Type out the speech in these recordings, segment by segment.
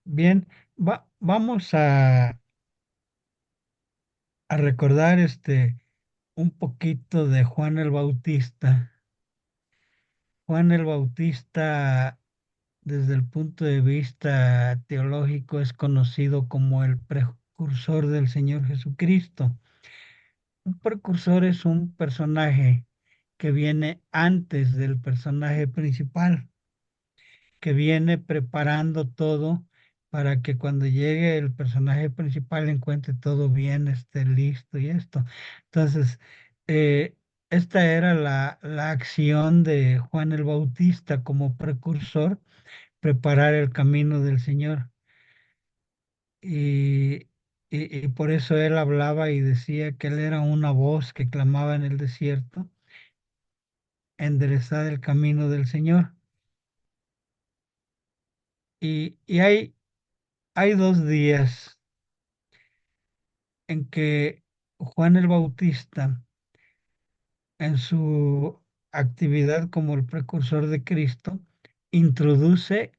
Bien, vamos a recordar un poquito de Juan el Bautista. Juan el Bautista, desde el punto de vista teológico, es conocido como el precursor del Señor Jesucristo. Un precursor es un personaje que viene antes del personaje principal, que viene preparando todo para que cuando llegue el personaje principal encuentre todo bien, esté listo y esto. Entonces, eh, esta era la acción de Juan el Bautista como precursor, preparar el camino del Señor. Y, y por eso él hablaba y decía que él era una voz que clamaba en el desierto, enderezad el camino del Señor. Y hay 2 días en que Juan el Bautista, en su actividad como el precursor de Cristo, introduce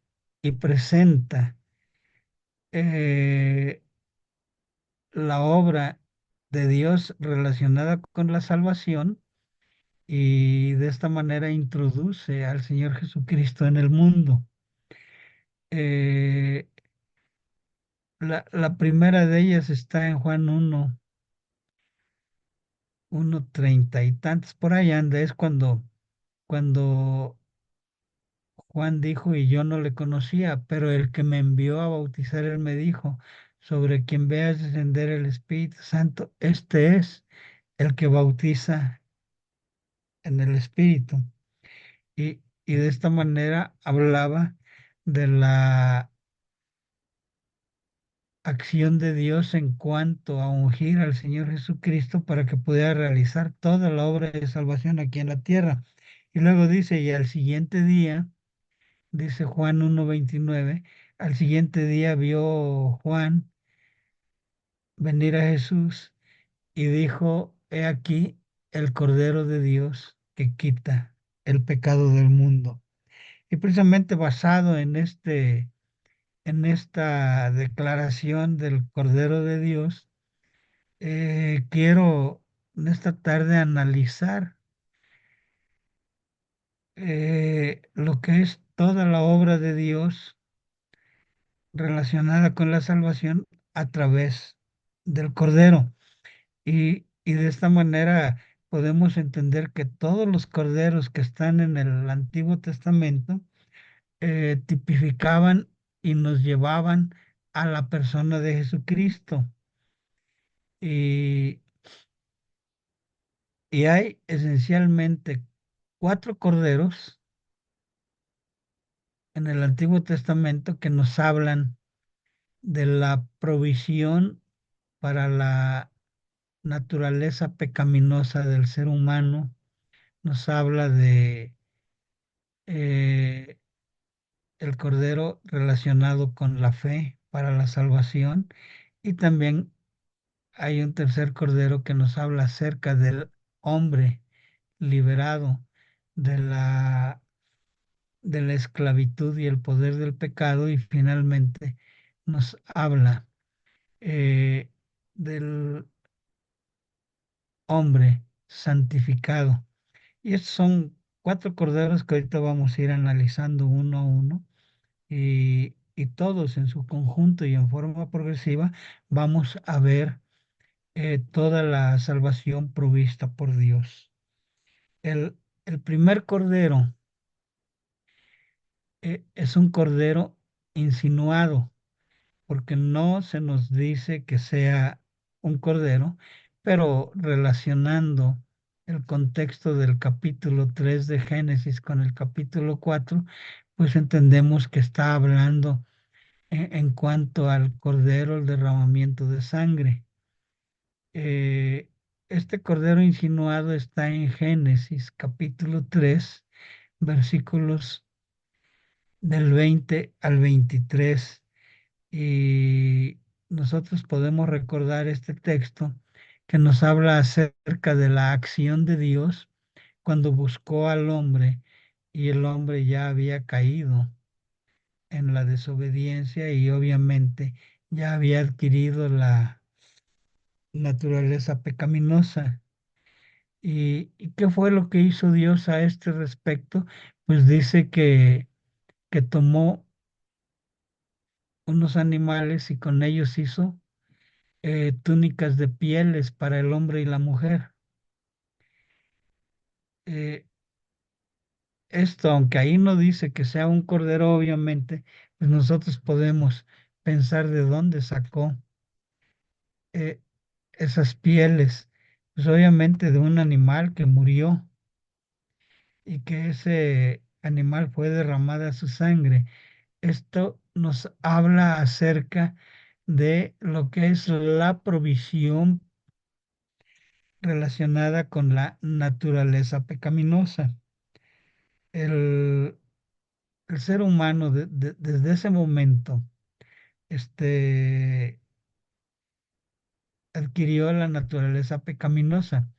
y presenta eh, la obra de Dios relacionada con la salvación y de esta manera introduce al Señor Jesucristo en el mundo. Eh, la primera de ellas está en Juan 1:30 y tantos, por ahí anda, es cuando Juan dijo, y yo no le conocía, pero el que me envió a bautizar, él me dijo, sobre quien veas descender el Espíritu Santo, este es el que bautiza en el Espíritu. Y de esta manera hablaba de la acción de Dios en cuanto a ungir al Señor Jesucristo para que pudiera realizar toda la obra de salvación aquí en la tierra. Y luego dice, y al siguiente día, dice Juan 1:29, al siguiente día vio Juan venir a Jesús y dijo, he aquí el Cordero de Dios que quita el pecado del mundo. Y precisamente basado en esta declaración del Cordero de Dios, quiero en esta tarde analizar lo que es toda la obra de Dios relacionada con la salvación a través del Cordero. Y de esta manera podemos entender que todos los corderos que están en el Antiguo Testamento tipificaban y nos llevaban a la persona de Jesucristo. Y, y hay esencialmente 4 corderos en el Antiguo Testamento que nos hablan de la provisión para la naturaleza pecaminosa del ser humano, nos habla de eh, el cordero relacionado con la fe para la salvación y también hay un tercer cordero que nos habla acerca del hombre liberado de la esclavitud y el poder del pecado y finalmente nos habla eh, del hombre santificado. Y estos son 4 corderos que ahorita vamos a ir analizando uno a uno y todos en su conjunto y en forma progresiva vamos a ver toda la salvación provista por Dios. El primer cordero es un cordero insinuado porque no se nos dice que sea un cordero, pero relacionando el contexto del capítulo 3 de Génesis con el capítulo 4, pues entendemos que está hablando en cuanto al cordero, el derramamiento de sangre. Eh, este cordero insinuado está en Génesis capítulo 3, versículos del 20 al 23. Y nosotros podemos recordar este texto que nos habla acerca de la acción de Dios cuando buscó al hombre y el hombre ya había caído. en la desobediencia y obviamente ya había adquirido la naturaleza pecaminosa. ¿Y qué fue lo que hizo Dios a este respecto? Pues dice que tomó unos animales y con ellos hizo túnicas de pieles para el hombre y la mujer. Eh, Esto, aunque ahí no dice que sea un cordero, obviamente, pues nosotros podemos pensar de dónde sacó eh, esas pieles, pues obviamente de un animal que murió y que ese animal fue derramada su sangre. Esto nos habla acerca de lo que es la provisión relacionada con la naturaleza pecaminosa. El, el ser humano desde ese momento este, adquirió la naturaleza pecaminosa.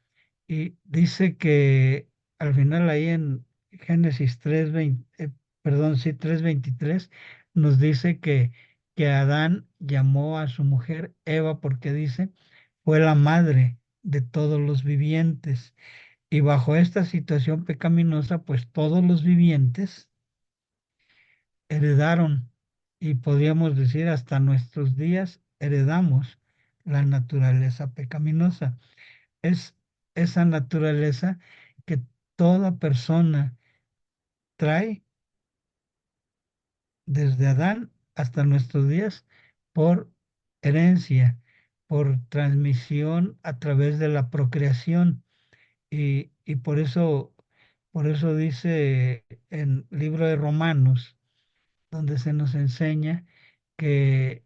Y dice que al final ahí en Génesis 3:20, perdón, sí, 3:23, nos dice que Adán llamó a su mujer Eva porque dice, fue la madre de todos los vivientes. Y bajo esta situación pecaminosa, pues todos los vivientes heredaron, y podríamos decir hasta nuestros días heredamos la naturaleza pecaminosa. Es esa naturaleza que toda persona trae desde Adán hasta nuestros días por herencia, por transmisión a través de la procreación. Y por eso dice en el libro de Romanos, donde se nos enseña que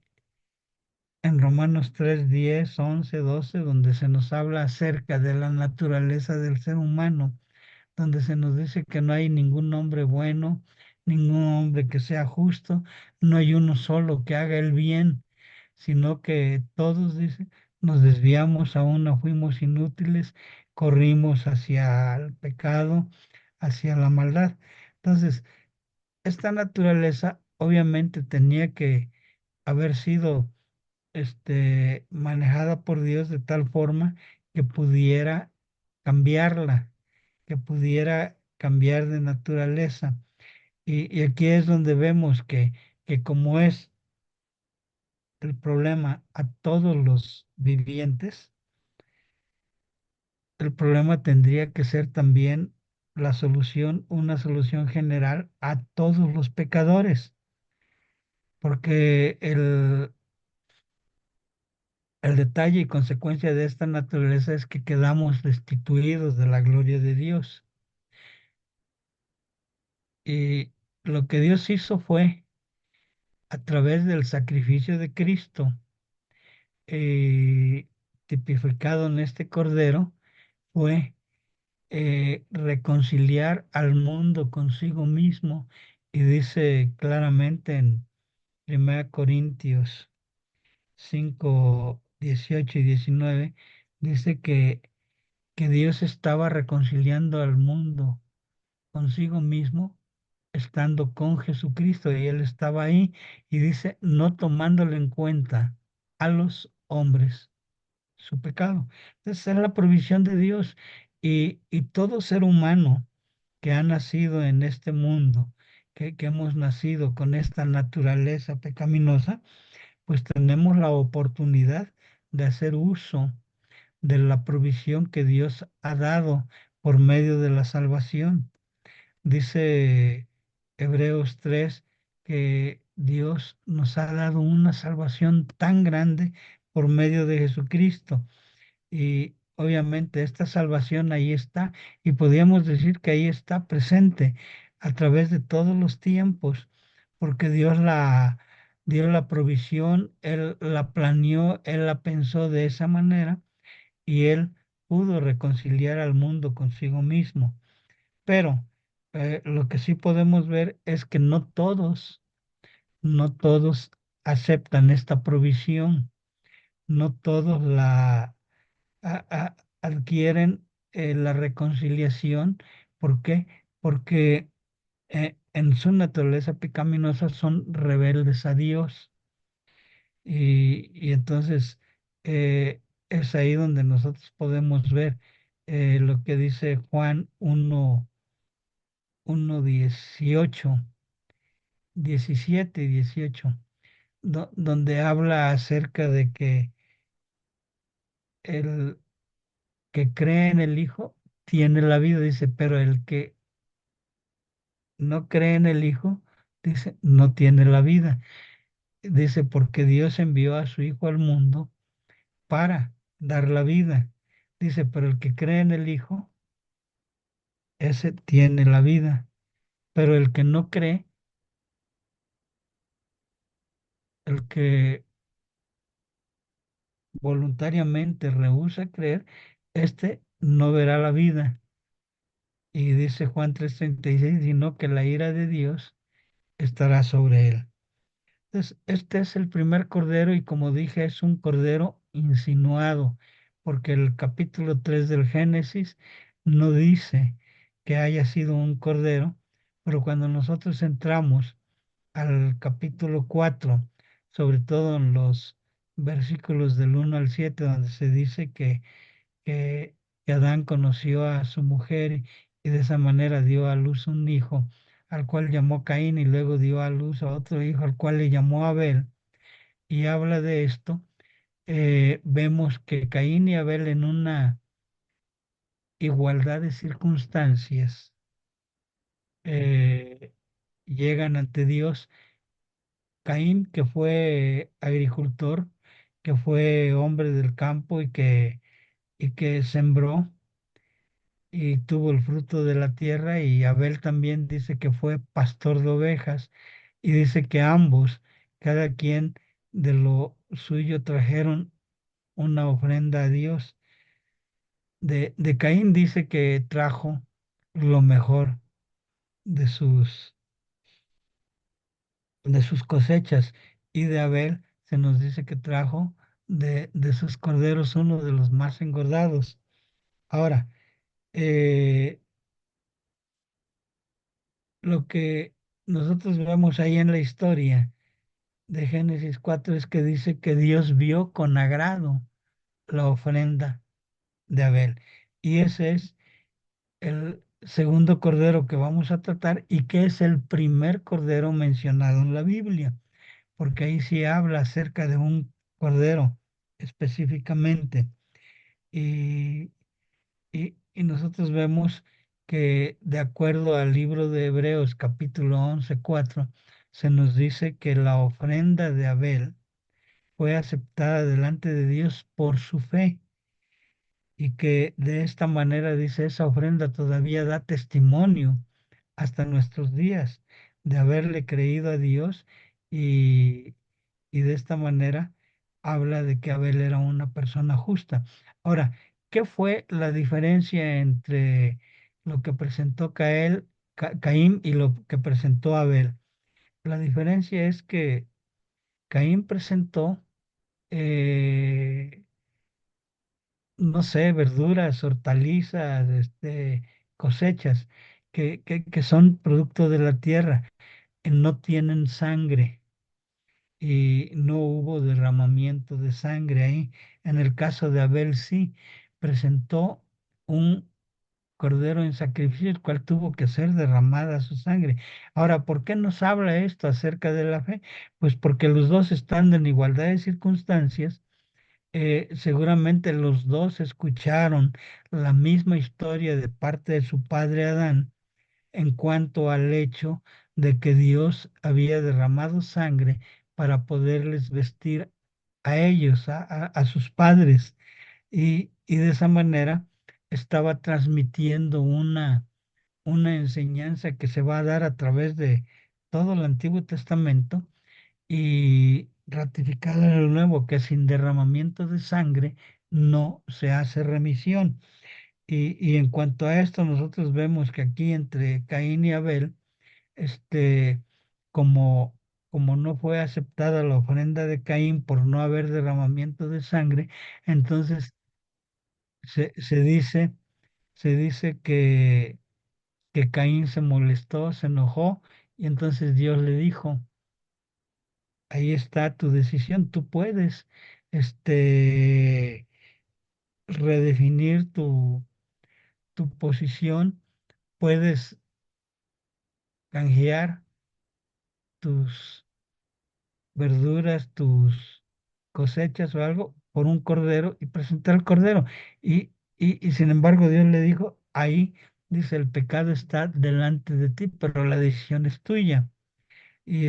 en Romanos 3 10 11 12 donde se nos habla acerca de la naturaleza del ser humano, donde se nos dice que no hay ningún hombre bueno, ningún hombre que sea justo, no hay uno solo que haga el bien, sino que todos, dice, nos desviamos, aún no fuimos inútiles, corrimos hacia el pecado, hacia la maldad. Entonces, esta naturaleza obviamente tenía que haber sido manejada por Dios de tal forma que pudiera cambiarla, que pudiera cambiar de naturaleza. Y aquí es donde vemos que como es el problema a todos los vivientes, el problema tendría que ser también la solución, una solución general a todos los pecadores, porque el detalle y consecuencia de esta naturaleza es que quedamos destituidos de la gloria de Dios. Y lo que Dios hizo fue, a través del sacrificio de Cristo, eh, tipificado en este cordero, fue reconciliar al mundo consigo mismo. Y dice claramente en 1 Corintios 5 18 y 19, dice que Dios estaba reconciliando al mundo consigo mismo, estando con Jesucristo, y Él estaba ahí, y dice, no tomándole en cuenta a los hombres su pecado. Esa es la provisión de Dios, y todo ser humano que ha nacido en este mundo, que hemos nacido con esta naturaleza pecaminosa, pues tenemos la oportunidad de hacer uso de la provisión que Dios ha dado por medio de la salvación. Dice Hebreos 3 que Dios nos ha dado una salvación tan grande por medio de Jesucristo. Y obviamente esta salvación ahí está, y podríamos decir que ahí está presente a través de todos los tiempos, porque Dios la dio la provisión, Él la planeó, Él la pensó de esa manera, y Él pudo reconciliar al mundo consigo mismo. Pero lo que sí podemos ver es que no todos aceptan esta provisión, no todos adquieren la reconciliación. ¿Por qué? Porque en su naturaleza pecaminosa son rebeldes a Dios. Y entonces es ahí donde nosotros podemos ver lo que dice Juan 1:18, 17 y 18, donde habla acerca de que el que cree en el Hijo tiene la vida, dice, pero el que no cree en el Hijo, dice, no tiene la vida. Dice, porque Dios envió a su Hijo al mundo para dar la vida. Dice, pero el que cree en el Hijo, ese tiene la vida. Pero el que no cree, el que voluntariamente rehúsa creer, este no verá la vida. Y dice Juan 3:36, sino que la ira de Dios estará sobre él. Entonces, este es el primer cordero y como dije, es un cordero insinuado, porque el capítulo 3 del Génesis no dice que haya sido un cordero, pero cuando nosotros entramos al capítulo 4, sobre todo en los versículos del 1 al 7, donde se dice que, que Adán conoció a su mujer y de esa manera dio a luz un hijo, al cual llamó Caín y luego dio a luz a otro hijo, al cual le llamó Abel, y habla de esto. Vemos que Caín y Abel en una igualdad de circunstancias eh, llegan ante Dios. Caín, que fue agricultor, que fue hombre del campo y que sembró y tuvo el fruto de la tierra, y Abel también dice que fue pastor de ovejas, y dice que ambos, cada quien de lo suyo trajeron una ofrenda a Dios. De Caín dice que trajo lo mejor de sus cosechas, y de Abel se nos dice que trajo de sus corderos uno de los más engordados. Ahora, eh, lo que nosotros vemos ahí en la historia de Génesis 4 es que dice que Dios vio con agrado la ofrenda de Abel. Y ese es el segundo cordero que vamos a tratar y que es el primer cordero mencionado en la Biblia, porque ahí sí habla acerca de un cordero específicamente. Y, y nosotros vemos que de acuerdo al libro de Hebreos capítulo 11:4 se nos dice que la ofrenda de Abel fue aceptada delante de Dios por su fe, y que de esta manera, dice, esa ofrenda todavía da testimonio hasta nuestros días de haberle creído a Dios, y, y de esta manera habla de que Abel era una persona justa. Ahora, ¿qué fue la diferencia entre lo que presentó Caín y lo que presentó Abel? La diferencia es que Caín presentó eh, no sé, verduras, hortalizas, cosechas que son producto de la tierra, que no tienen sangre y no hubo derramamiento de sangre ahí. En el caso de Abel sí, presentó un cordero en sacrificio, el cual tuvo que ser derramada su sangre. Ahora, ¿por qué nos habla esto acerca de la fe? Pues porque los dos están en igualdad de circunstancias. Seguramente los dos escucharon la misma historia de parte de su padre Adán en cuanto al hecho de que Dios había derramado sangre para poderles vestir a ellos, a sus padres, y de esa manera estaba transmitiendo una enseñanza que se va a dar a través de todo el Antiguo Testamento y ratificado en el nuevo, que sin derramamiento de sangre no se hace remisión. Y en cuanto a esto, nosotros vemos que aquí entre Caín y Abel, este, como, como no fue aceptada la ofrenda de Caín por no haber derramamiento de sangre, entonces se, se dice, se dice que Caín se molestó, se enojó, y entonces Dios le dijo, ahí está tu decisión, tú puedes, este, redefinir tu posición, puedes canjear tus verduras, tus cosechas o algo por un cordero y presentar el cordero. Y sin embargo Dios le dijo, ahí dice, el pecado está delante de ti, pero la decisión es tuya. Y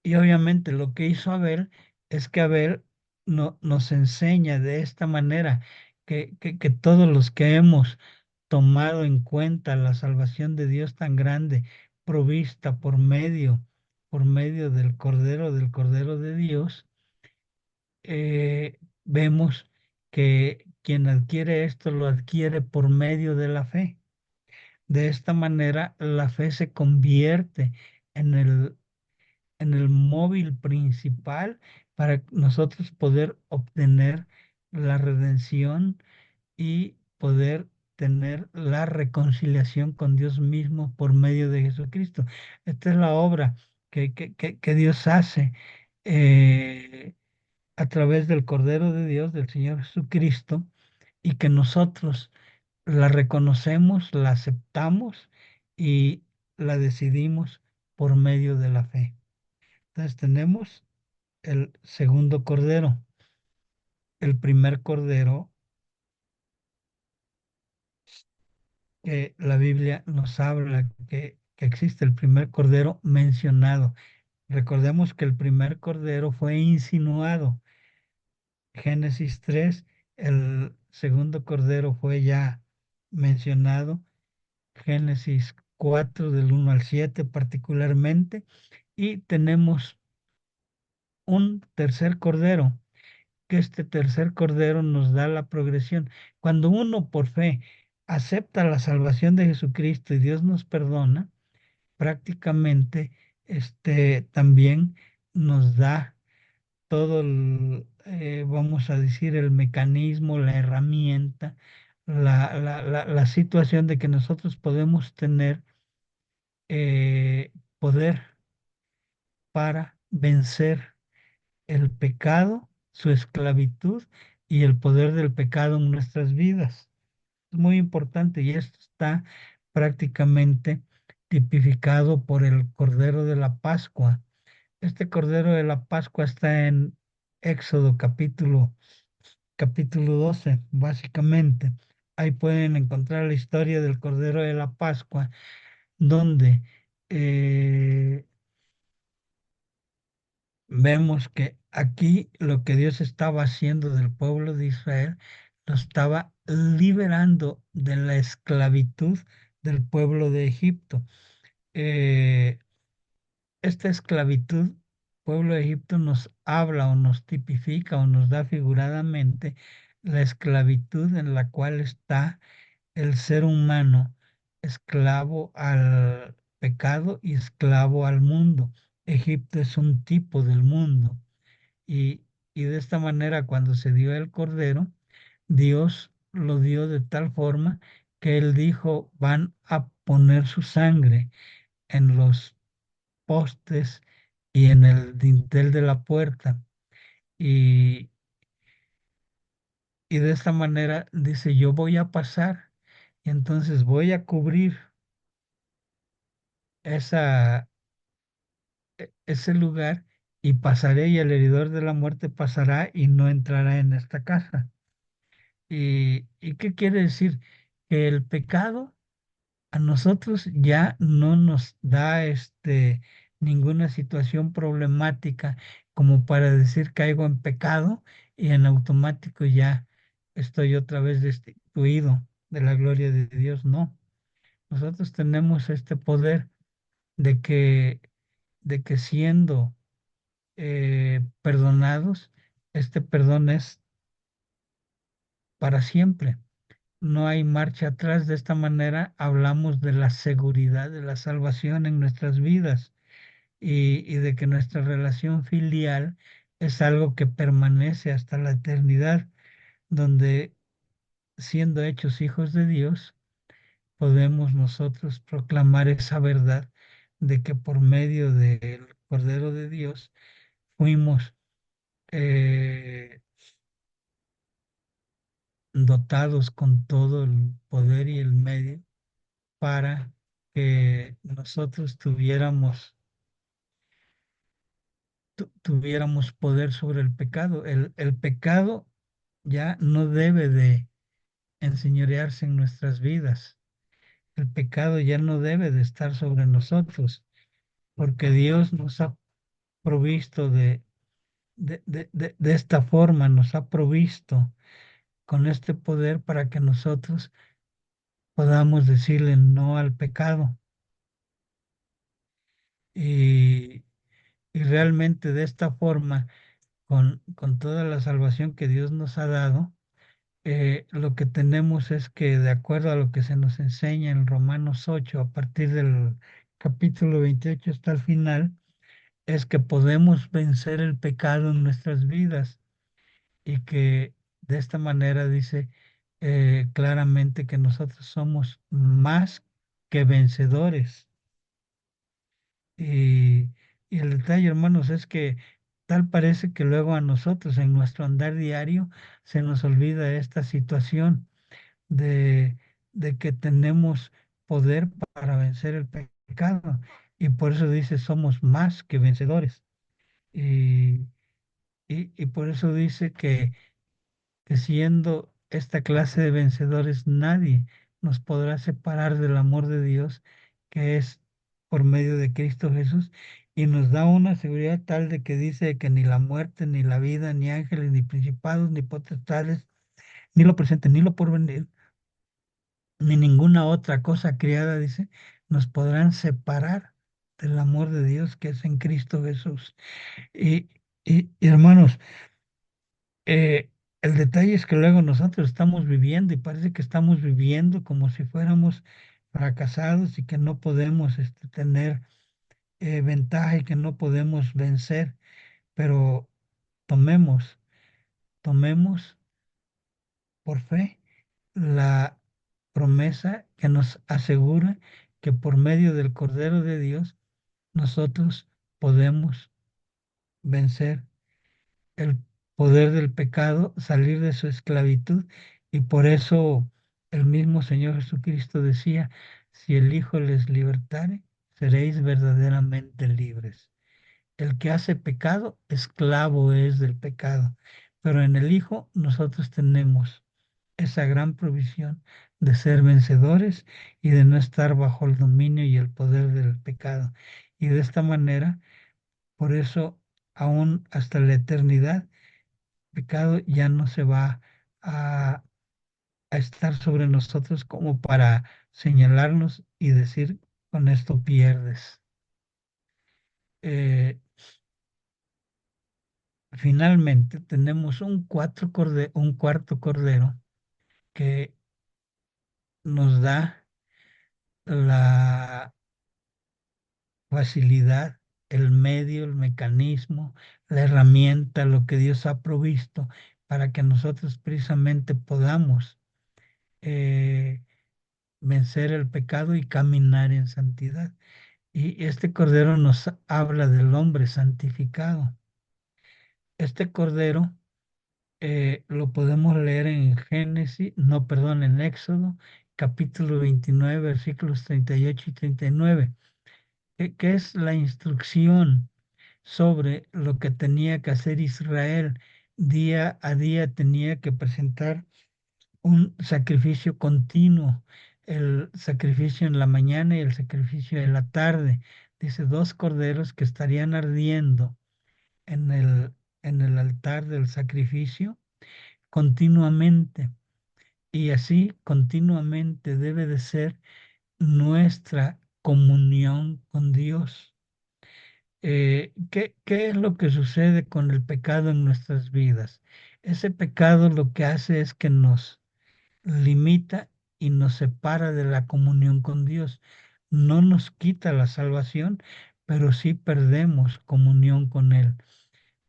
y obviamente lo que hizo Abel es que Abel nos enseña de esta manera que todos los que hemos tomado en cuenta la salvación de Dios tan grande, provista por medio del Cordero de Dios, vemos que quien adquiere esto lo adquiere por medio de la fe. De esta manera, la fe se convierte en en el móvil principal para nosotros poder obtener la redención y poder tener la reconciliación con Dios mismo por medio de Jesucristo. Esta es la obra que Dios hace eh, a través del Cordero de Dios, del Señor Jesucristo, y que nosotros la reconocemos, la aceptamos y la decidimos por medio de la fe. Entonces tenemos el segundo cordero. El primer cordero que la Biblia nos habla que existe, el primer cordero mencionado. Recordemos que el primer cordero fue insinuado. Génesis 3, el segundo cordero fue ya mencionado. Génesis 4 del 1 al 7 particularmente. Y tenemos un tercer cordero, que este tercer cordero nos da la progresión. Cuando uno por fe acepta la salvación de Jesucristo y Dios nos perdona, prácticamente también nos da todo vamos a decir, el mecanismo, la herramienta, la situación de que nosotros podemos tener poder para vencer el pecado, su esclavitud y el poder del pecado en nuestras vidas. Es muy importante y esto está prácticamente tipificado por el Cordero de la Pascua. Este Cordero de la Pascua está en Éxodo capítulo 12, básicamente. Ahí pueden encontrar la historia del Cordero de la Pascua, donde eh, vemos que aquí lo que Dios estaba haciendo del pueblo de Israel, lo estaba liberando de la esclavitud del pueblo de Egipto. Eh, esta esclavitud, pueblo de Egipto nos habla o nos tipifica o nos da figuradamente la esclavitud en la cual está el ser humano, esclavo al pecado y esclavo al mundo. Egipto es un tipo del mundo. Y, y de esta manera, cuando se dio el cordero, Dios lo dio de tal forma que Él dijo, van a poner su sangre en los postes y en el dintel de la puerta. Y, y de esta manera dice, yo voy a pasar y entonces voy a cubrir esa, ese lugar y pasaré y el heridor de la muerte pasará y no entrará en esta casa. Y qué quiere decir? Que el pecado a nosotros ya no nos da ninguna situación problemática como para decir caigo en pecado y en automático ya estoy otra vez destituido de la gloria de Dios. No, nosotros tenemos este poder de de que siendo perdonados, este perdón es para siempre. No hay marcha atrás. De esta manera hablamos de la seguridad de la salvación en nuestras vidas y de que nuestra relación filial es algo que permanece hasta la eternidad, donde siendo hechos hijos de Dios, podemos nosotros proclamar esa verdad de que por medio del Cordero de Dios fuimos eh, dotados con todo el poder y el medio para que nosotros tuviéramos poder sobre el pecado. El pecado ya no debe de enseñorearse en nuestras vidas. El pecado ya no debe de estar sobre nosotros, porque Dios nos ha provisto de esta forma, nos ha provisto con este poder para que nosotros podamos decirle no al pecado. Y, y realmente de esta forma, con toda la salvación que Dios nos ha dado, lo que tenemos es que, de acuerdo a lo que se nos enseña en Romanos 8, a partir del capítulo 28 hasta el final, es que podemos vencer el pecado en nuestras vidas y que de esta manera dice claramente que nosotros somos más que vencedores. Y, y el detalle, hermanos, es que tal parece que luego a nosotros en nuestro andar diario se nos olvida esta situación de, de que tenemos poder para vencer el pecado. Y por eso dice, somos más que vencedores. Y, y por eso dice que siendo esta clase de vencedores, nadie nos podrá separar del amor de Dios, que es por medio de Cristo Jesús, y nos da una seguridad tal de que dice que ni la muerte, ni la vida, ni ángeles, ni principados, ni potestades, ni lo presente, ni lo porvenir, ni ninguna otra cosa criada, dice, nos podrán separar del amor de Dios que es en Cristo Jesús. Y, y hermanos, Eh, el detalle es que luego nosotros estamos viviendo y parece que estamos viviendo como si fuéramos fracasados y que no podemos tener ventaja y que no podemos vencer, pero tomemos, tomemos por fe la promesa que nos asegura que por medio del Cordero de Dios nosotros podemos vencer el poder del pecado, salir de su esclavitud. Y por eso el mismo Señor Jesucristo decía, si el Hijo les libertare, seréis verdaderamente libres. El que hace pecado, esclavo es del pecado. Pero en el Hijo nosotros tenemos esa gran provisión de ser vencedores y de no estar bajo el dominio y el poder del pecado. Y de esta manera, por eso, aún hasta la eternidad, pecado ya no se va a, a estar sobre nosotros como para señalarnos y decir, con esto pierdes. Eh, Finalmente tenemos un cuarto cordero que nos da la facilidad, el medio, el mecanismo, la herramienta, lo que Dios ha provisto para que nosotros precisamente podamos eh, vencer el pecado y caminar en santidad. Y este cordero nos habla del hombre santificado. Este cordero lo podemos leer en Génesis, no, perdón, en Éxodo, capítulo 29, versículos 38 y 39, que es la instrucción sobre lo que tenía que hacer Israel. Día a día tenía que presentar un sacrificio continuo, el sacrificio en la mañana y el sacrificio en la tarde. Dice, dos corderos que estarían ardiendo en en el altar del sacrificio continuamente. Y así continuamente debe de ser nuestra comunión con Dios. ¿Qué es lo que sucede con el pecado en nuestras vidas? Ese pecado lo que hace es que nos limita y nos separa de la comunión con Dios. No nos quita la salvación, pero sí perdemos comunión con Él.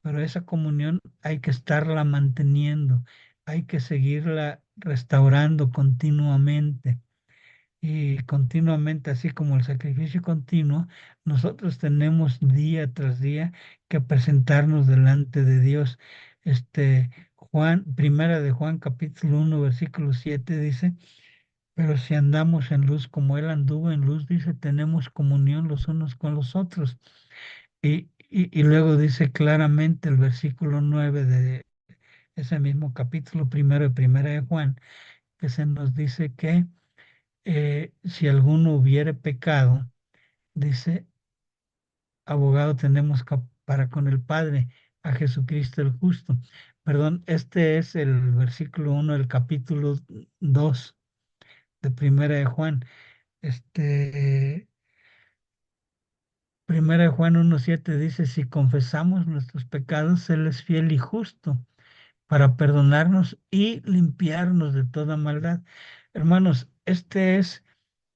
Pero esa comunión hay que estarla manteniendo, hay que seguirla restaurando continuamente. y continuamente, así como el sacrificio continuo, nosotros tenemos día tras día que presentarnos delante de Dios. Primera de Juan, capítulo 1 versículo 7 dice, pero si andamos en luz como Él anduvo en luz, dice, tenemos comunión los unos con los otros. Y luego dice claramente el versículo 9 de ese mismo capítulo primero de Primera de Juan, que se nos dice que si alguno hubiere pecado, dice, abogado tenemos para con el Padre, a Jesucristo el justo. Perdón, este es el versículo 1 del capítulo 2 de Primera de Juan. Este, Primera de Juan 1:7 dice, si confesamos nuestros pecados, Él es fiel y justo para perdonarnos y limpiarnos de toda maldad. Hermanos, este es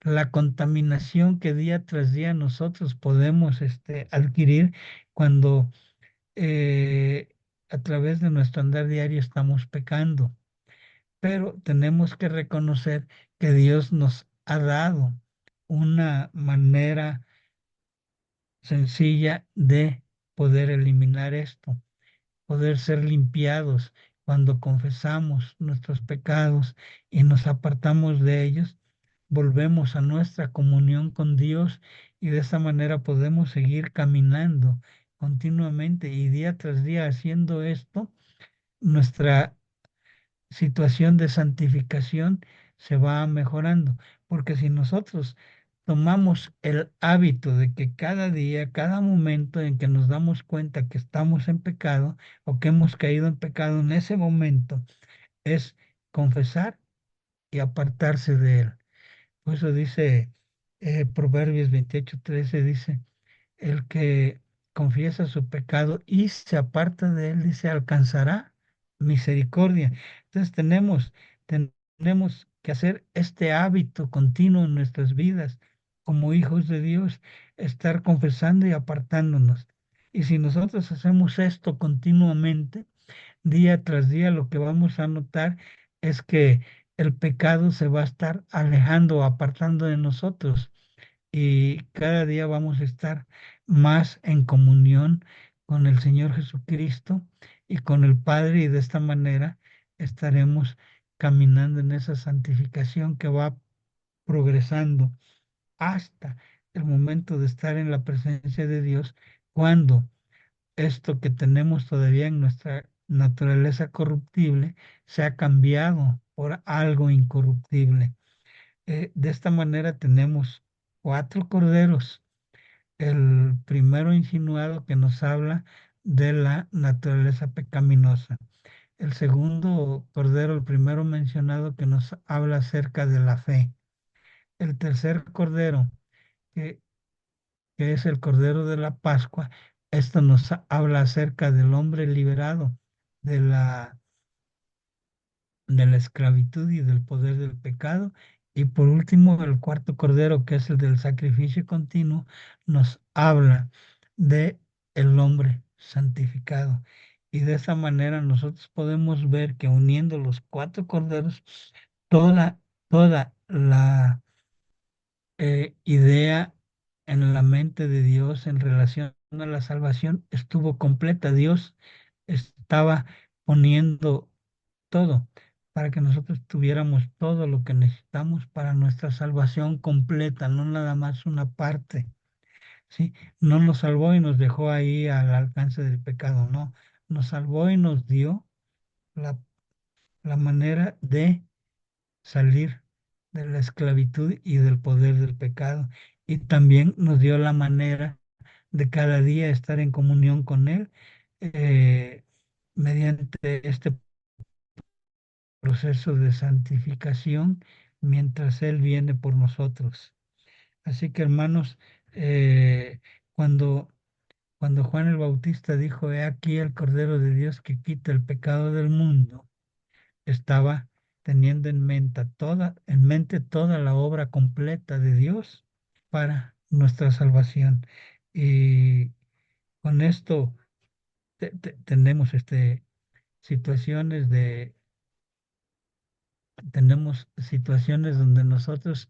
la contaminación que día tras día nosotros podemos adquirir cuando eh, a través de nuestro andar diario estamos pecando. Pero tenemos que reconocer que Dios nos ha dado una manera sencilla de poder eliminar esto, poder ser limpiados cuando confesamos nuestros pecados y nos apartamos de ellos, volvemos a nuestra comunión con Dios y de esa manera podemos seguir caminando continuamente y día tras día haciendo esto, nuestra situación de santificación se va mejorando, porque si nosotros tomamos el hábito de que cada día, cada momento en que nos damos cuenta que estamos en pecado o que hemos caído en pecado en ese momento, es confesar y apartarse de él. Por eso dice Proverbios 28:13, dice, el que confiesa su pecado y se aparta de él, dice, alcanzará misericordia. Entonces tenemos que hacer este hábito continuo en nuestras vidas como hijos de Dios, estar confesando y apartándonos. Y si nosotros hacemos esto continuamente, día tras día, lo que vamos a notar es que el pecado se va a estar alejando, apartando de nosotros y cada día vamos a estar más en comunión con el Señor Jesucristo y con el Padre y de esta manera estaremos caminando en esa santificación que va progresando hasta el momento de estar en la presencia de Dios cuando esto que tenemos todavía en nuestra naturaleza corruptible se ha cambiado por algo incorruptible. De esta manera tenemos cuatro corderos. El primero insinuado que nos habla de la naturaleza pecaminosa. El segundo cordero, el primero mencionado que nos habla acerca de la fe. El tercer cordero, que, que es el cordero de la Pascua, esto nos habla acerca del hombre liberado de la esclavitud y del poder del pecado. Y por último, el cuarto cordero, que es el del sacrificio continuo, nos habla de el hombre santificado. Y de esa manera nosotros podemos ver que uniendo los cuatro corderos, toda, toda la idea en la mente de Dios en relación a la salvación estuvo completa. Dios estaba poniendo todo para que nosotros tuviéramos todo lo que necesitamos para nuestra salvación completa, no nada más una parte, ¿sí? No nos salvó y nos dejó ahí al alcance del pecado, no, nos salvó y nos dio la, la manera de salir de la esclavitud y del poder del pecado. Y también nos dio la manera de cada día estar en comunión con Él eh, mediante este proceso de santificación mientras Él viene por nosotros. Así que hermanos, eh, cuando, cuando Juan el Bautista dijo, he aquí el Cordero de Dios que quita el pecado del mundo, estaba teniendo en mente toda la obra completa de Dios para nuestra salvación. Y con esto tenemos situaciones tenemos situaciones donde nosotros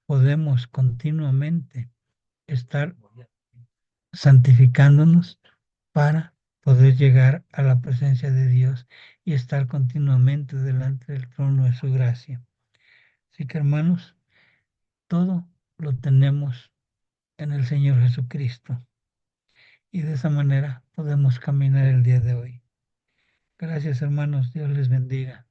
podemos continuamente estar santificándonos para poder llegar a la presencia de Dios y estar continuamente delante del trono de su gracia. Así que hermanos, todo lo tenemos en el Señor Jesucristo y de esa manera podemos caminar el día de hoy. Gracias hermanos, Dios les bendiga.